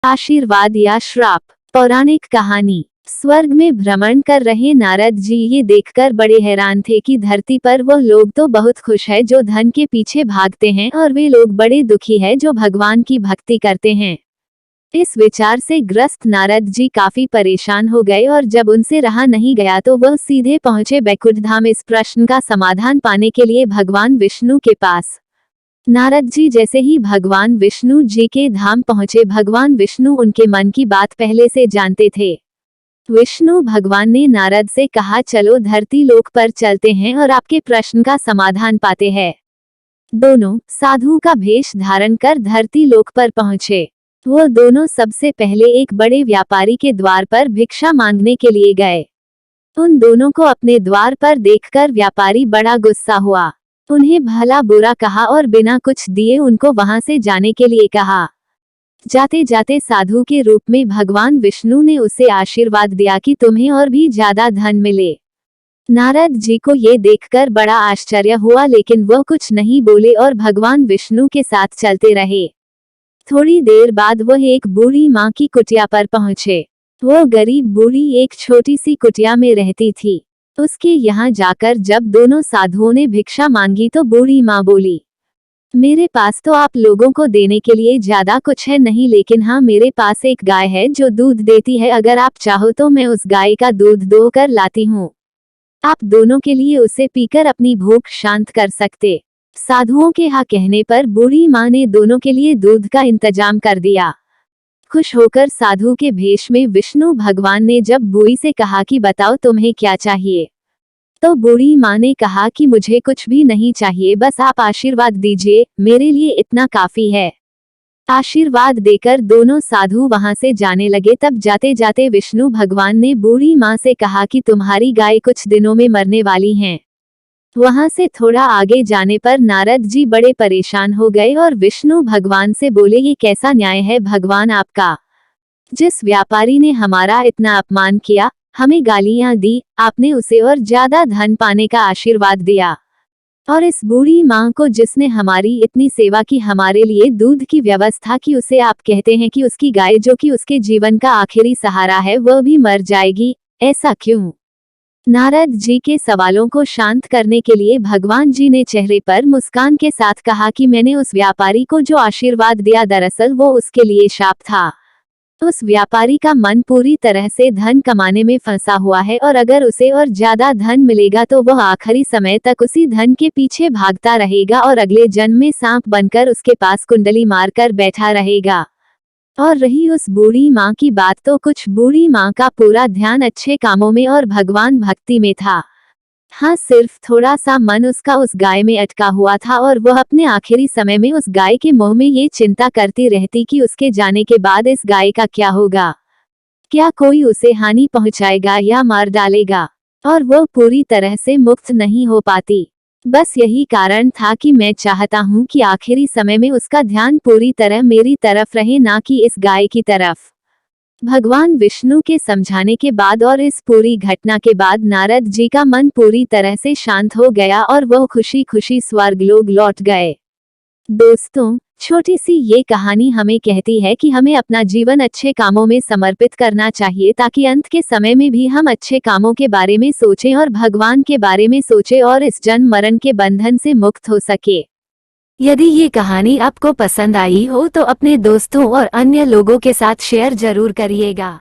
आशीर्वाद या श्राप। पौराणिक कहानी। स्वर्ग में भ्रमण कर रहे नारद जी ये देखकर बड़े हैरान थे कि धरती पर वो लोग तो बहुत खुश है जो धन के पीछे भागते हैं और वे लोग बड़े दुखी है जो भगवान की भक्ति करते हैं। इस विचार से ग्रस्त नारद जी काफी परेशान हो गए और जब उनसे रहा नहीं गया तो वह सीधे पहुंचे बैकुंठ धाम इस प्रश्न का समाधान पाने के लिए भगवान विष्णु के पास। नारद जी जैसे ही भगवान विष्णु जी के धाम पहुंचे, भगवान विष्णु उनके मन की बात पहले से जानते थे। विष्णु भगवान ने नारद से कहा, चलो धरती लोक पर चलते हैं और आपके प्रश्न का समाधान पाते हैं। दोनों साधु का भेष धारण कर धरती लोक पर पहुंचे। वो दोनों सबसे पहले एक बड़े व्यापारी के द्वार पर भिक्षा मांगने के लिए गए। उन दोनों को अपने द्वार पर देखकर व्यापारी बड़ा गुस्सा हुआ। उन्हें भला बुरा कहा और बिना कुछ दिए उनको वहां से जाने के लिए कहा। जाते जाते साधु के रूप में भगवान विष्णु ने उसे आशीर्वाद दिया कि तुम्हें और भी ज्यादा धन मिले। नारद जी को ये देखकर बड़ा आश्चर्य हुआ, लेकिन वह कुछ नहीं बोले और भगवान विष्णु के साथ चलते रहे। थोड़ी देर बाद वह एक बूढ़ी माँ की कुटिया पर पहुंचे। वो गरीब बूढ़ी एक छोटी सी कुटिया में रहती थी। उसके यहाँ जाकर जब दोनों साधुओं ने भिक्षा मांगी तो बूढ़ी माँ बोली, मेरे पास तो आप लोगों को देने के लिए ज्यादा कुछ है नहीं, लेकिन हाँ मेरे पास एक गाय है जो दूध देती है। अगर आप चाहो तो मैं उस गाय का दूध दोहकर लाती हूँ। आप दोनों के लिए उसे पीकर अपनी भूख शांत कर सकते। साधुओं के हाँ कहने पर बूढ़ी माँ ने दोनों के लिए दूध का इंतजाम कर दिया। खुश होकर साधु के भेष में विष्णु भगवान ने जब बूढ़ी से कहा कि बताओ तुम्हें क्या चाहिए, तो बूढ़ी माँ ने कहा कि मुझे कुछ भी नहीं चाहिए, बस आप आशीर्वाद दीजिए, मेरे लिए इतना काफी है। आशीर्वाद देकर दोनों साधु वहां से जाने लगे। तब जाते जाते विष्णु भगवान ने बूढ़ी माँ से कहा कि तुम्हारी गाय कुछ दिनों में मरने वाली हैं। वहां से थोड़ा आगे जाने पर नारद जी बड़े परेशान हो गए और विष्णु भगवान से बोले, ये कैसा न्याय है भगवान आपका? जिस व्यापारी ने हमारा इतना अपमान किया, हमें गालियां दी, आपने उसे और ज्यादा धन पाने का आशीर्वाद दिया। और इस बूढ़ी माँ को जिसने हमारी इतनी सेवा की, हमारे लिए दूध की व्यवस्था की, उसे आप कहते हैं कि उसकी गाय जो कि उसके जीवन का आखिरी सहारा है वह भी मर जाएगी, ऐसा क्यों? नारद जी के सवालों को शांत करने के लिए भगवान जी ने चेहरे पर मुस्कान के साथ कहा कि मैंने उस व्यापारी को जो आशीर्वाद दिया, दरअसल वो उसके लिए शाप था। उस व्यापारी का मन पूरी तरह से धन कमाने में फंसा हुआ है और अगर उसे और ज्यादा धन मिलेगा तो वह आखिरी समय तक उसी धन के पीछे भागता रहेगा और अगले जन्म में सांप बनकर उसके पास कुंडली मारकर बैठा रहेगा। और रही उस बूढ़ी माँ की बात, तो कुछ बूढ़ी माँ का पूरा ध्यान अच्छे कामों में और भगवान भक्ति में था। हाँ, सिर्फ थोड़ा सा मन उसका उस गाय में अटका हुआ था और वह अपने आखिरी समय में उस गाय के मुंह में ये चिंता करती रहती कि उसके जाने के बाद इस गाय का क्या होगा, क्या कोई उसे हानि पहुंचाएगा या मार डालेगा, और वह पूरी तरह से मुक्त नहीं हो पाती। बस यही कारण था कि मैं चाहता हूँ कि आखिरी समय में उसका ध्यान पूरी तरह मेरी तरफ रहे, ना कि इस गाय की तरफ। भगवान विष्णु के समझाने के बाद और इस पूरी घटना के बाद नारद जी का मन पूरी तरह से शांत हो गया और वह खुशी खुशी स्वर्गलोक लौट गए। दोस्तों, छोटी सी ये कहानी हमें कहती है कि हमें अपना जीवन अच्छे कामों में समर्पित करना चाहिए, ताकि अंत के समय में भी हम अच्छे कामों के बारे में सोचें और भगवान के बारे में सोचें और इस जन्म मरण के बंधन से मुक्त हो सके। यदि ये कहानी आपको पसंद आई हो तो अपने दोस्तों और अन्य लोगों के साथ शेयर जरूर करिएगा।